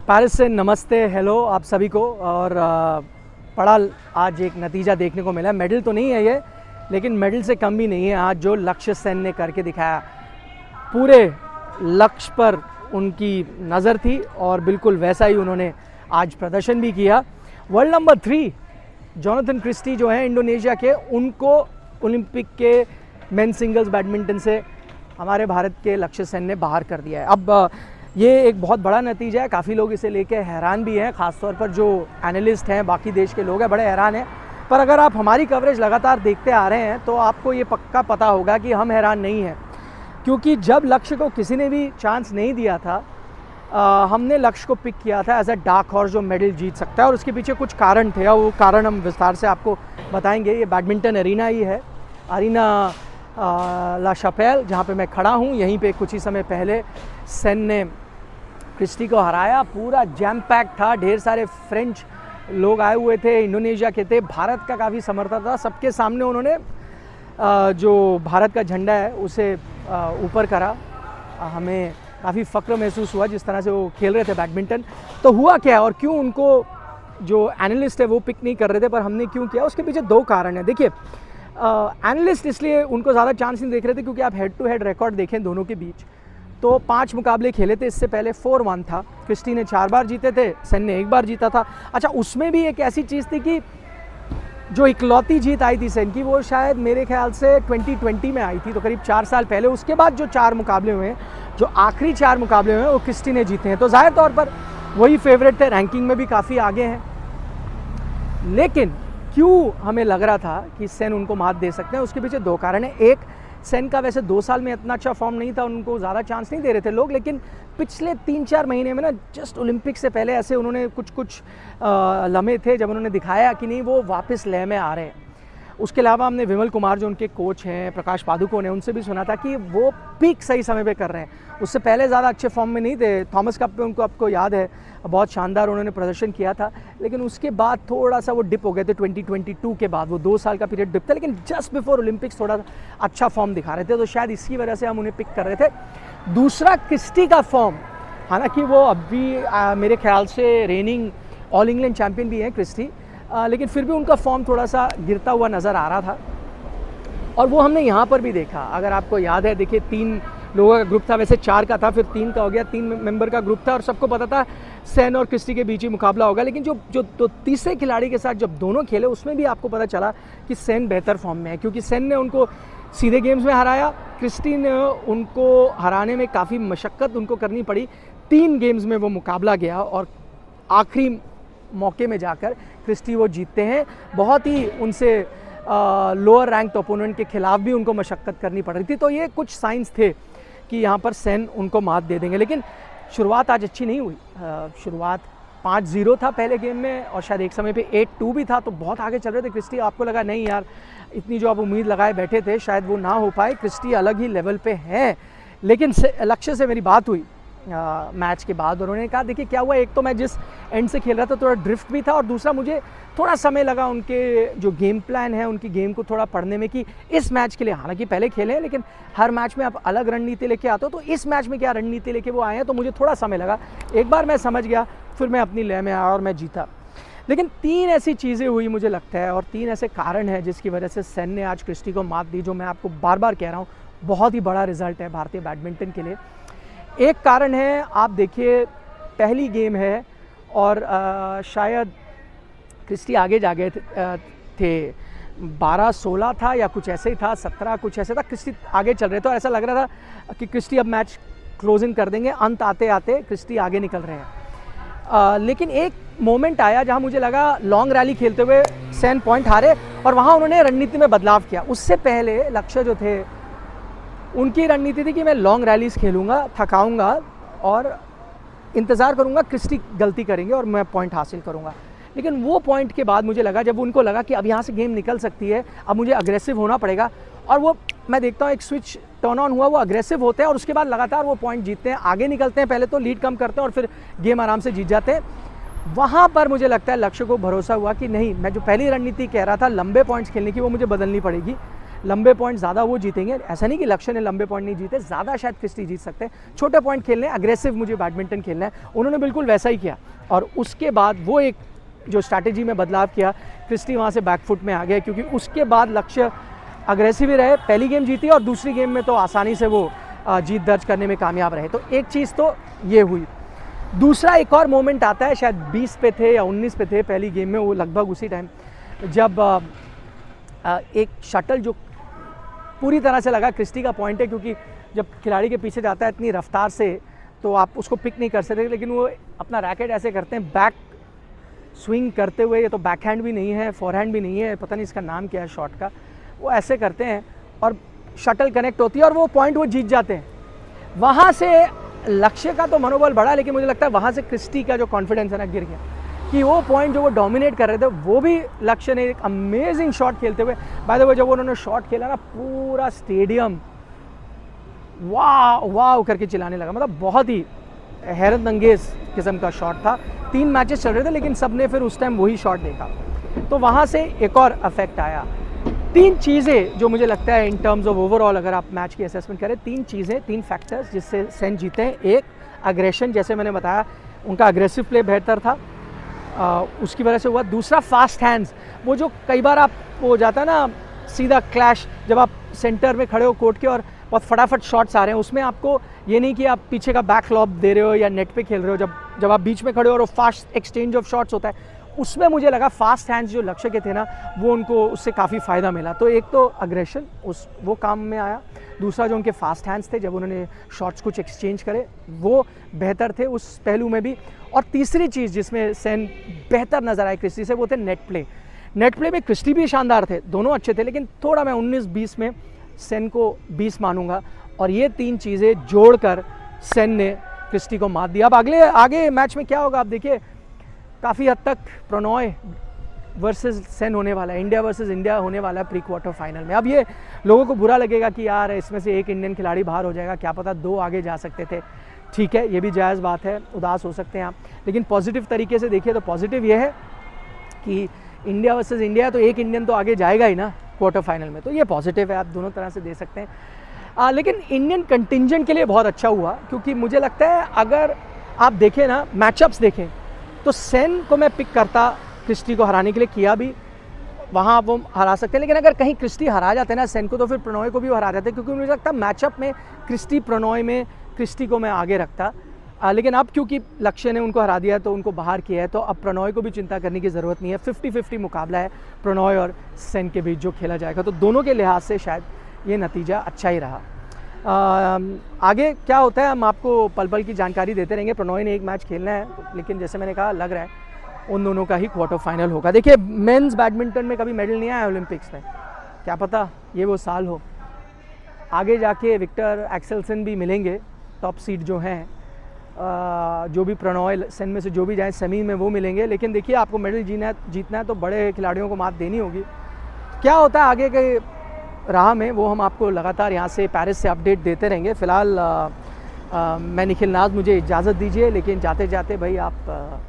Paris से नमस्ते, hello आप सभी को। और बड़ा आज एक नतीजा देखने को मिला। मेडल तो नहीं है ये, लेकिन मेडल से कम भी नहीं है आज जो लक्ष्य सेन ने करके दिखाया। पूरे लक्ष्य पर उनकी नज़र थी और बिल्कुल वैसा ही उन्होंने आज प्रदर्शन भी किया। वर्ल्ड नंबर 3 जोनाथन क्रिस्टी जो हैं इंडोनेशिया के, उनको ओलंपिक के मेन सिंगल्स बैडमिंटन से हमारे भारत के लक्ष्य सेन ने बाहर कर दिया है। अब ये एक बहुत बड़ा नतीजा है, काफ़ी लोग इसे लेके हैरान भी हैं, ख़ासतौर पर जो एनालिस्ट हैं, बाकी देश के लोग हैं, बड़े हैरान हैं। पर अगर आप हमारी कवरेज लगातार देखते आ रहे हैं तो आपको ये पक्का पता होगा कि हम हैरान नहीं हैं, क्योंकि जब लक्ष्य को किसी ने भी चांस नहीं दिया था, हमने लक्ष्य को पिक किया था एज अ डार्क हॉर्स जो मेडल जीत सकता है। और उसके पीछे कुछ कारण थे और वो कारण हम विस्तार से आपको बताएंगे। ये बैडमिंटन एरिना ही है, अरीना ला शापेल, जहाँ पे मैं खड़ा हूँ। यहीं पे कुछ ही समय पहले सेन ने क्रिस्टी को हराया। पूरा जैम पैक था, ढेर सारे फ्रेंच लोग आए हुए थे, इंडोनेशिया के थे, भारत का काफ़ी समर्थन था। सबके सामने उन्होंने जो भारत का झंडा है उसे ऊपर करा। हमें काफ़ी फ़ख्र महसूस हुआ जिस तरह से वो खेल रहे थे बैडमिंटन। तो हुआ क्या और क्यों उनको जो एनालिस्ट है वो पिक नहीं कर रहे थे, पर हमने क्यों किया, उसके पीछे दो कारण हैं। देखिए, एनालिस्ट इसलिए उनको ज़्यादा चांस नहीं देख रहे थे क्योंकि आप हेड टू हेड रिकॉर्ड देखें दोनों के बीच तो 5 मुकाबले खेले थे। इससे पहले 4-1 था। क्रिस्टी ने 4 बार जीते थे, सेन ने 1 बार जीता था। अच्छा, उसमें भी एक ऐसी चीज़ थी कि जो इकलौती जीत आई थी सेन की, वो शायद मेरे ख्याल से 2020 में आई थी, तो करीब 4 साल पहले। उसके बाद जो 4 मुकाबले हुए हैं, जो आखिरी 4 मुकाबले हुए हैं, वो क्रिस्टी ने जीते हैं। तो ज़ाहिर तौर पर वही फेवरेट थे, रैंकिंग में भी काफ़ी आगे हैं। लेकिन क्यों हमें लग रहा था कि सेन उनको मात दे सकते हैं, उसके पीछे 2 कारण हैं। एक, सेन का वैसे 2 साल में इतना अच्छा फॉर्म नहीं था, उनको ज़्यादा चांस नहीं दे रहे थे लोग, लेकिन पिछले 3-4 महीने में ना, जस्ट ओलंपिक से पहले ऐसे उन्होंने कुछ लम्हे थे जब उन्होंने दिखाया कि नहीं, वो वापस लय में आ रहे हैं। उसके अलावा हमने विमल कुमार जो उनके कोच हैं, प्रकाश पादुकोण हैं, उनसे भी सुना था कि वो पीक सही समय पे कर रहे हैं। उससे पहले ज़्यादा अच्छे फॉर्म में नहीं थे। थॉमस कप पे उनको, आपको याद है, बहुत शानदार उन्होंने प्रदर्शन किया था, लेकिन उसके बाद थोड़ा सा वो डिप हो गए थे। 2022 के बाद वो 2 साल का पीरियड डिप था, लेकिन जस्ट बिफोर ओलंपिक्स थोड़ा अच्छा फॉर्म दिखा रहे थे, तो शायद इसी वजह से हम उन्हें पिक कर रहे थे। दूसरा, क्रिस्टी का फॉर्म, हालांकि वो अभी मेरे ख्याल से रेनिंग ऑल इंग्लैंड चैम्पियन भी हैं क्रिस्टी, लेकिन फिर भी उनका फॉर्म थोड़ा सा गिरता हुआ नज़र आ रहा था। और वो हमने यहाँ पर भी देखा, अगर आपको याद है, देखिए 3 लोगों का ग्रुप था, वैसे 4 का था, फिर 3 का हो गया, 3 मेंबर का ग्रुप था और सबको पता था सेन और क्रिस्टी के बीच ही मुकाबला होगा। लेकिन जो तीसरे खिलाड़ी के साथ जब दोनों खेले, उसमें भी आपको पता चला कि सेन बेहतर फॉर्म में है, क्योंकि सेन ने उनको सीधे गेम्स में हराया, क्रिस्टी ने उनको हराने में काफ़ी मशक्क़त उनको करनी पड़ी। 3 गेम्स में वो मुकाबला गया और आखिरी मौके में जाकर क्रिस्टी वो जीतते हैं। बहुत ही उनसे लोअर रैंक ओपोनेंट के खिलाफ भी उनको मशक्क़त करनी पड़ रही थी। तो ये कुछ साइंस थे कि यहाँ पर सेन उनको मात दे देंगे, लेकिन शुरुआत आज अच्छी नहीं हुई। शुरुआत 5-0 था पहले गेम में और शायद एक समय पे 8-2 भी था, तो बहुत आगे चल रहे थे क्रिस्टी। आपको लगा नहीं यार, इतनी जो आप उम्मीद लगाए बैठे थे शायद वो ना हो पाए, क्रिस्टी अलग ही लेवल पे है। लेकिन लक्ष्य से मेरी बात हुई मैच के बाद, उन्होंने कहा देखिए क्या हुआ, एक तो मैं जिस एंड से खेल रहा था थोड़ा ड्रिफ्ट भी था, और दूसरा मुझे थोड़ा समय लगा उनके जो गेम प्लान है, उनकी गेम को थोड़ा पढ़ने में, कि इस मैच के लिए, हालांकि पहले खेले हैं लेकिन हर मैच में आप अलग रणनीति लेके आते हो, तो इस मैच में क्या रणनीति लेके वो आए हैं, तो मुझे थोड़ा समय लगा। एक बार मैं समझ गया, फिर मैं अपनी लय में आया और मैं जीता। लेकिन 3 ऐसी चीज़ें हुई मुझे लगता है, और 3 ऐसे कारण हैं जिसकी वजह से सेन ने आज क्रिस्टी को मात दी, जो मैं आपको बार बार कह रहा हूँ बहुत ही बड़ा रिजल्ट है भारतीय बैडमिंटन के लिए। एक कारण है, आप देखिए पहली गेम है और शायद क्रिस्टी आगे जा गए थे 12-16 था या कुछ ऐसे ही था, 17 कुछ ऐसे था, क्रिस्टी आगे चल रहे थे। तो ऐसा लग रहा था कि क्रिस्टी अब मैच क्लोजिंग कर देंगे, अंत आते आते क्रिस्टी आगे निकल रहे हैं। लेकिन एक मोमेंट आया जहां मुझे लगा लॉन्ग रैली खेलते हुए सेन पॉइंट हारे, और वहां उन्होंने रणनीति में बदलाव किया। उससे पहले लक्ष्य जो थे, उनकी रणनीति थी कि मैं लॉन्ग रैलीज खेलूँगा, थकाऊँगा और इंतज़ार करूँगा क्रिस्टी गलती करेंगे और मैं पॉइंट हासिल करूँगा। लेकिन वो पॉइंट के बाद मुझे लगा, जब उनको लगा कि अब यहाँ से गेम निकल सकती है, अब मुझे अग्रेसिव होना पड़ेगा, और वो मैं देखता हूँ एक स्विच टर्न ऑन हुआ, वो अग्रेसिव होते हैं और उसके बाद लगातार वो पॉइंट जीतते हैं, आगे निकलते हैं, पहले तो लीड कम करते हैं और फिर गेम आराम से जीत जाते हैं। वहाँ पर मुझे लगता है लक्ष्य को भरोसा हुआ कि नहीं, मैं जो पहली रणनीति कह रहा था लंबे पॉइंट्स खेलने की, वो मुझे बदलनी पड़ेगी। लंबे पॉइंट ज़्यादा वो जीतेंगे। ऐसा नहीं कि लक्ष्य ने लंबे पॉइंट नहीं जीते, ज़्यादा शायद क्रिस्टी जीत सकते हैं। छोटे पॉइंट खेलने हैं, अग्रेसिव मुझे बैडमिंटन खेलना है, उन्होंने बिल्कुल वैसा ही किया। और उसके बाद वो एक जो स्ट्रैटेजी में बदलाव किया, क्रिस्टी वहाँ से बैकफुट में आ गया, क्योंकि उसके बाद लक्ष्य अग्रेसिव ही रहे। पहली गेम जीती और दूसरी गेम में तो आसानी से वो जीत दर्ज करने में कामयाब रहे। तो एक चीज़ तो ये हुई। दूसरा एक और मोमेंट आता है, शायद 20 पे थे या 19 पे थे पहली गेम में, वो लगभग उसी टाइम जब एक शटल जो पूरी तरह से लगा क्रिस्टी का पॉइंट है, क्योंकि जब खिलाड़ी के पीछे जाता है इतनी रफ्तार से तो आप उसको पिक नहीं कर सकते, लेकिन वो अपना रैकेट ऐसे करते हैं बैक स्विंग करते हुए, ये तो बैक हैंड भी नहीं है, फोरहैंड भी नहीं है, पता नहीं इसका नाम क्या है शॉट का, वो ऐसे करते हैं और शटल कनेक्ट होती है और वो पॉइंट वो जीत जाते हैं। वहाँ से लक्ष्य का तो मनोबल बढ़ा, लेकिन मुझे लगता है वहाँ से क्रिस्टी का जो कॉन्फिडेंस है ना गिर गया, कि वो पॉइंट जो वो डोमिनेट कर रहे थे वो भी लक्ष्य ने एक अमेजिंग शॉट खेलते हुए, बाय द वे जब उन्होंने शॉट खेला ना पूरा स्टेडियम वाह वाह करके चिल्लाने लगा। मतलब बहुत ही हैरत अंगेज किस्म का शॉट था। 3 मैचेस चल रहे थे लेकिन सब ने फिर उस टाइम वही शॉट देखा, तो वहाँ से एक और अफेक्ट आया। 3 चीज़ें जो मुझे लगता है इन टर्म्स ऑफ ओवरऑल अगर आप मैच की असेसमेंट करें, 3 चीज़ें, 3 फैक्टर्स जिससे सेन जीते हैं। एक, अग्रेशन, जैसे मैंने बताया उनका अग्रेसिव प्ले बेहतर था, उसकी वजह से हुआ। दूसरा, फास्ट हैंड्स, वो जो कई बार आप हो जाता है ना सीधा क्लैश, जब आप सेंटर में खड़े हो कोर्ट के और बहुत फटाफट शॉट्स आ रहे हैं, उसमें आपको ये नहीं कि आप पीछे का बैक लॉब दे रहे हो या नेट पे खेल रहे हो, जब आप बीच में खड़े हो और फास्ट एक्सचेंज ऑफ शॉट्स होता है, उसमें मुझे लगा फास्ट हैंड्स जो लक्ष्य के थे ना वो उनको उससे काफ़ी फ़ायदा मिला। तो एक तो अग्रेशन वो काम में आया, दूसरा जो उनके फास्ट हैंड्स थे जब उन्होंने शॉट्स कुछ एक्सचेंज करे वो बेहतर थे उस पहलू में भी, और तीसरी चीज़ जिसमें सेन बेहतर नज़र आए क्रिस्टी से वो थे नेट प्ले। नेट प्ले में क्रिस्टी भी शानदार थे, दोनों अच्छे थे, लेकिन थोड़ा मैं 19-20 में सेन को 20 मानूंगा, और ये 3 चीज़ें जोड़कर सेन ने क्रिस्टी को मात दिया। अब आगे मैच में क्या होगा आप देखिए, काफ़ी हद तक प्रणॉय वर्सेस सेन होने वाला है, इंडिया वर्सेस इंडिया होने वाला है प्री क्वार्टर फाइनल में। अब ये लोगों को बुरा लगेगा कि यार इसमें से एक इंडियन खिलाड़ी बाहर हो जाएगा, क्या पता 2 आगे जा सकते थे, ठीक है, ये भी जायज़ बात है, उदास हो सकते हैं आप, लेकिन पॉजिटिव तरीके से देखिए तो पॉजिटिव ये है कि इंडिया वर्सेस इंडिया, तो एक इंडियन तो आगे जाएगा ही ना क्वार्टर फाइनल में, तो ये पॉजिटिव है, आप दोनों तरह से दे सकते हैं। लेकिन इंडियन कंटिंजेंट के लिए बहुत अच्छा हुआ, क्योंकि मुझे लगता है अगर आप देखें ना मैचअप्स देखें तो सेन को मैं पिक करता क्रिस्टी को हराने के लिए, किया भी, वहाँ वो हरा सकते हैं, लेकिन अगर कहीं क्रिस्टी हरा जाते हैं ना सेन को, तो फिर प्रणॉय को भी वो हरा जाते हैं, क्योंकि मुझे लगता है मैचअप में क्रिस्टी प्रणॉय में क्रिस्टी को मैं आगे रखता। लेकिन अब क्योंकि लक्ष्य ने उनको हरा दिया तो उनको बाहर किया है, तो अब प्रणॉय को भी चिंता करने की ज़रूरत नहीं है। 50-50 मुकाबला है प्रणॉय और सेन के बीच जो खेला जाएगा, तो दोनों के लिहाज से शायद ये नतीजा अच्छा ही रहा। आगे क्या होता है हम आपको पल पल की जानकारी देते रहेंगे। प्रणॉय ने एक मैच खेलना है, लेकिन जैसे मैंने कहा लग रहा है उन दोनों का ही क्वार्टर फाइनल होगा। देखिए मेंस बैडमिंटन में कभी मेडल नहीं आया ओलंपिक्स में, क्या पता ये वो साल हो। आगे जाके विक्टर एक्सेल्सन भी मिलेंगे, टॉप सीड जो हैं, जो भी प्रणॉय सेन में से जो भी जाए सेमी में वो मिलेंगे, लेकिन देखिए आपको मेडल जीतना है तो बड़े खिलाड़ियों को मात देनी होगी। क्या होता है आगे के राह में वो हम आपको लगातार यहाँ से पेरिस से अपडेट देते रहेंगे। फ़िलहाल मैं निखिल नाज, मुझे इजाज़त दीजिए, लेकिन जाते जाते भाई आप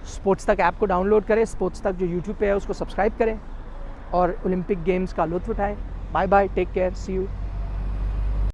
स्पोर्ट्स तक ऐप को डाउनलोड करें, स्पोर्ट्स तक जो यूट्यूब पे है उसको सब्सक्राइब करें और ओलंपिक गेम्स का लुत्फ़ उठाएं। Bye bye, take care, see you.